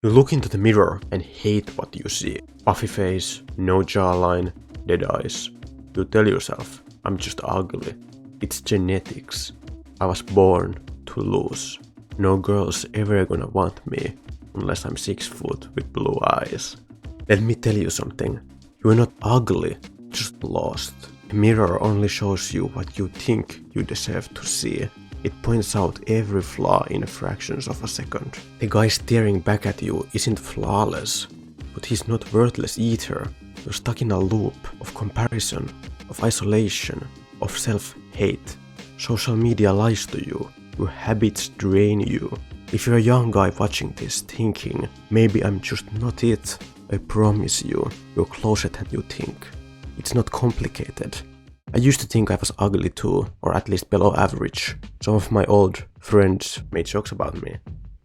You look into the mirror and hate what you see. Puffy face, no jawline, dead eyes. You tell yourself, I'm just ugly. It's genetics. I was born to lose. No girl's ever gonna want me unless I'm 6 foot with blue eyes. Let me tell you something. You're not ugly, just lost. The mirror only shows you what you think you deserve to see. It points out every flaw in fractions of a second. The guy staring back at you isn't flawless, but he's not worthless either. You're stuck in a loop of comparison, of isolation, of self-hate. Social media lies to you. Your habits drain you. If you're a young guy watching this thinking, maybe I'm just not it, I promise you, you're closer than you think. It's not complicated. I used to think I was ugly too, or at least below average. Some of my old friends made jokes about me,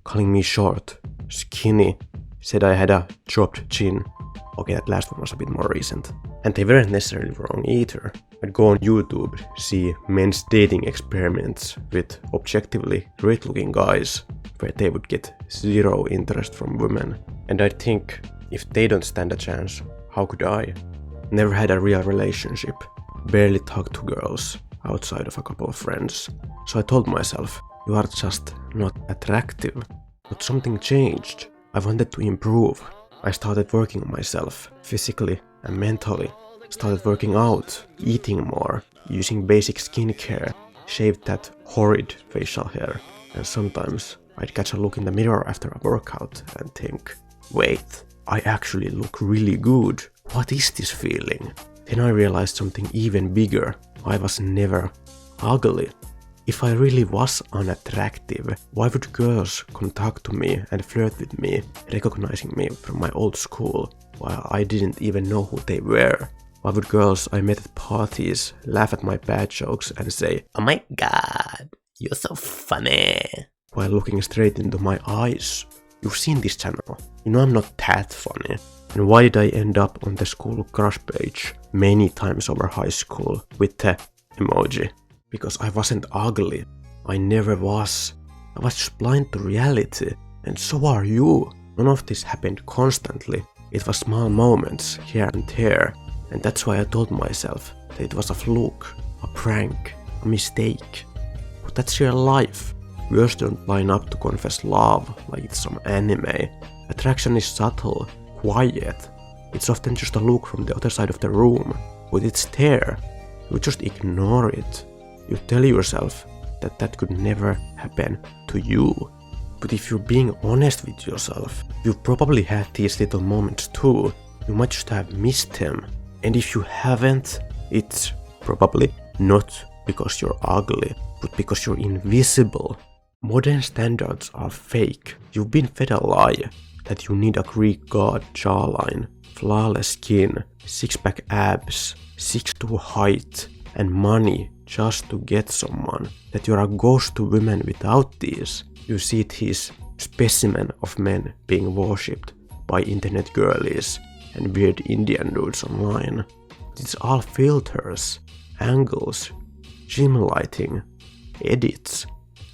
calling me short, skinny, said I had a dropped chin. Okay, that last one was a bit more recent. And they weren't necessarily wrong either. I'd go on YouTube, see men's dating experiments with objectively great looking guys, where they would get zero interest from women. And I'd think, if they don't stand a chance, how could I? Never had a real relationship. Barely talked to girls, outside of a couple of friends. So I told myself, you are just not attractive. But something changed. I wanted to improve. I started working on myself, physically and mentally. Started working out, eating more, using basic skincare, shaved that horrid facial hair. And sometimes I'd catch a look in the mirror after a workout and think, wait, I actually look really good. What is this feeling? Then I realized something even bigger. I was never ugly. If I really was unattractive, why would girls come talk to me and flirt with me, recognizing me from my old school, while I didn't even know who they were? Why would girls I met at parties laugh at my bad jokes and say, oh my god, you're so funny, while looking straight into my eyes? You've seen this channel. You know I'm not that funny. And why did I end up on the school crush page many times over high school with the emoji? Because I wasn't ugly. I never was. I was just blind to reality. And so are you. None of this happened constantly. It was small moments here and there. And that's why I told myself that it was a fluke, a prank, a mistake. But that's real life. Girls don't line up to confess love like it's some anime. Attraction is subtle, quiet. It's often just a look from the other side of the room, but it's there. You just ignore it. You tell yourself that that could never happen to you. But if you're being honest with yourself, you've probably had these little moments too. You might just have missed them. And if you haven't, it's probably not because you're ugly, but because you're invisible. Modern standards are fake. You've been fed a lie that you need a Greek god jawline, flawless skin, six-pack abs, 6'2" height, and money just to get someone. That you're a ghost to women without these. You see these specimen of men being worshipped by internet girlies and weird Indian dudes online. It's all filters, angles, gym lighting, edits.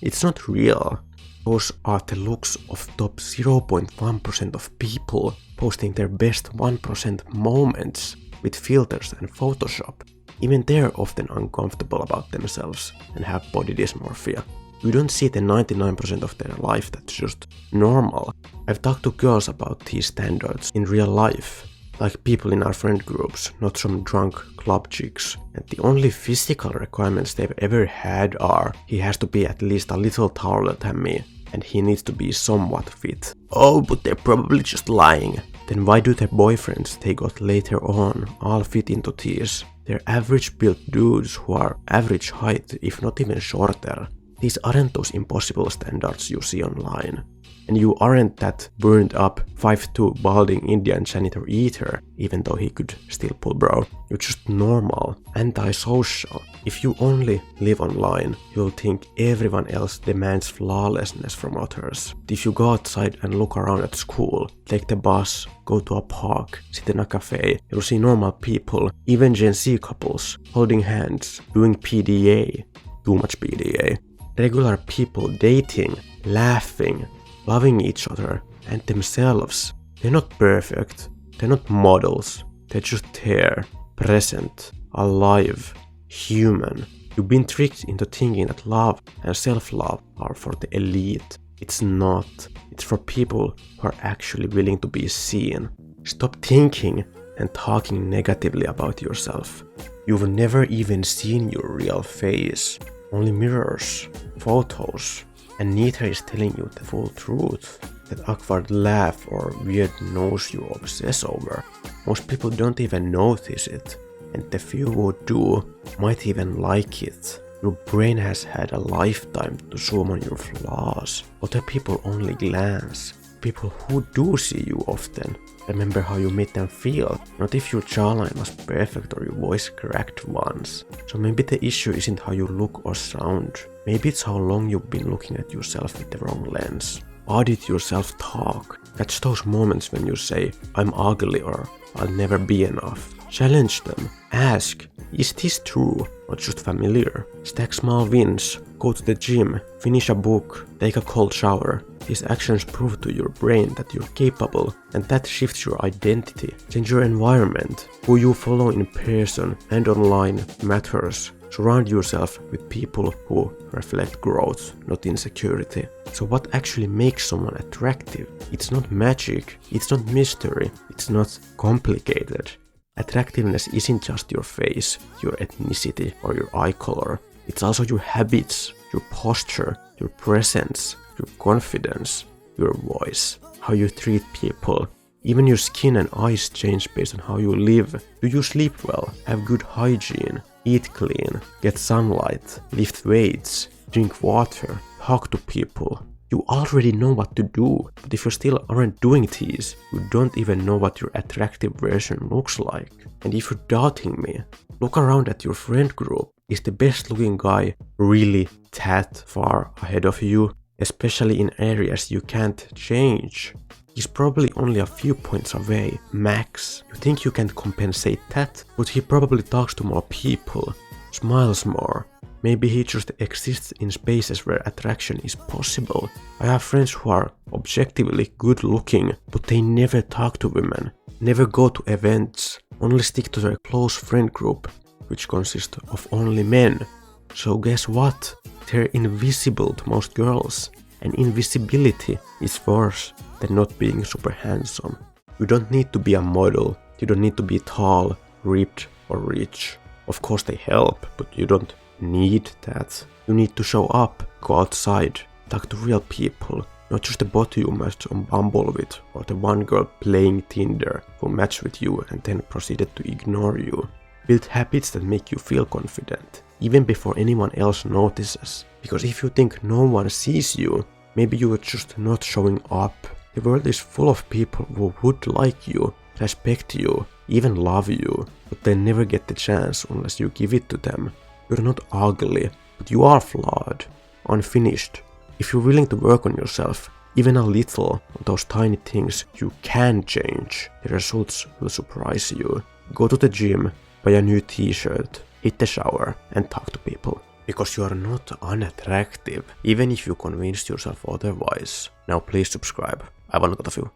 It's not real. Those are the looks of top 0.1% of people posting their best 1% moments with filters and Photoshop. Even they're often uncomfortable about themselves and have body dysmorphia. You don't see the 99% of their life that's just normal. I've talked to girls about these standards in real life, like people in our friend groups, not some drunk club chicks. And the only physical requirements they've ever had are, he has to be at least a little taller than me, and he needs to be somewhat fit. Oh, but they're probably just lying. Then why do their boyfriends they got later on all fit into these? They're average built dudes who are average height, if not even shorter. These aren't those impossible standards you see online. And you aren't that burned up 5'2" balding Indian janitor either, even though he could still pull bro. You're just normal, antisocial. If you only live online, you'll think everyone else demands flawlessness from others. If you go outside and look around at school, take the bus, go to a park, sit in a cafe, you'll see normal people, even Gen Z couples, holding hands, doing PDA, too much PDA. Regular people dating, laughing, loving each other, and themselves. They're not perfect, they're not models, they're just there, present, alive, human. You've been tricked into thinking that love and self-love are for the elite. It's not. It's for people who are actually willing to be seen. Stop thinking and talking negatively about yourself. You've never even seen your real face. Only mirrors, photos, and neither is telling you the full truth. That awkward laugh or weird nose you obsess over. Most people don't even notice it, and the few who do might even like it. Your brain has had a lifetime to zoom on your flaws. Other people only glance. People who do see you often remember how you made them feel, not if your jawline was perfect or your voice cracked once. So maybe the issue isn't how you look or sound. Maybe it's how long you've been looking at yourself with the wrong lens. Audit your self-talk. Catch those moments when you say, I'm ugly or I'll never be enough. Challenge them. Ask, is this true or just familiar? Stack small wins. Go to the gym, finish a book, take a cold shower. These actions prove to your brain that you're capable, and that shifts your identity. Change your environment. Who you follow in person and online matters. Surround yourself with people who reflect growth, not insecurity. So what actually makes someone attractive? It's not magic, it's not mystery, it's not complicated. Attractiveness isn't just your face, your ethnicity, or your eye color. It's also your habits, your posture, your presence, your confidence, your voice, how you treat people. Even your skin and eyes change based on how you live. Do you sleep well? Have good hygiene? Eat clean? Get sunlight? Lift weights? Drink water? Talk to people? You already know what to do, but if you still aren't doing these, you don't even know what your attractive version looks like. And if you're doubting me, look around at your friend group. Is the best looking guy really that far ahead of you? Especially in areas you can't change. He's probably only a few points away, max. You think you can compensate that, but he probably talks to more people, smiles more. Maybe he just exists in spaces where attraction is possible. I have friends who are objectively good looking, but they never talk to women, never go to events, only stick to their close friend group, which consists of only men. So guess what? They're invisible to most girls, and invisibility is worse than not being super handsome. You don't need to be a model, you don't need to be tall, ripped, or rich. Of course they help, but you don't need that. You need to show up, go outside, talk to real people, not just the bot you matched on Bumble with, or the one girl playing Tinder who matched with you and then proceeded to ignore you. Build habits that make you feel confident, even before anyone else notices. Because if you think no one sees you, maybe you are just not showing up. The world is full of people who would like you, respect you, even love you, but they never get the chance unless you give it to them. You're not ugly, but you are flawed, unfinished. If you're willing to work on yourself, even a little, on those tiny things you can change, the results will surprise you. Go to the gym, buy a new t-shirt, hit the shower, and talk to people. Because you are not unattractive, even if you convinced yourself otherwise. Now please subscribe. I want a lot of you.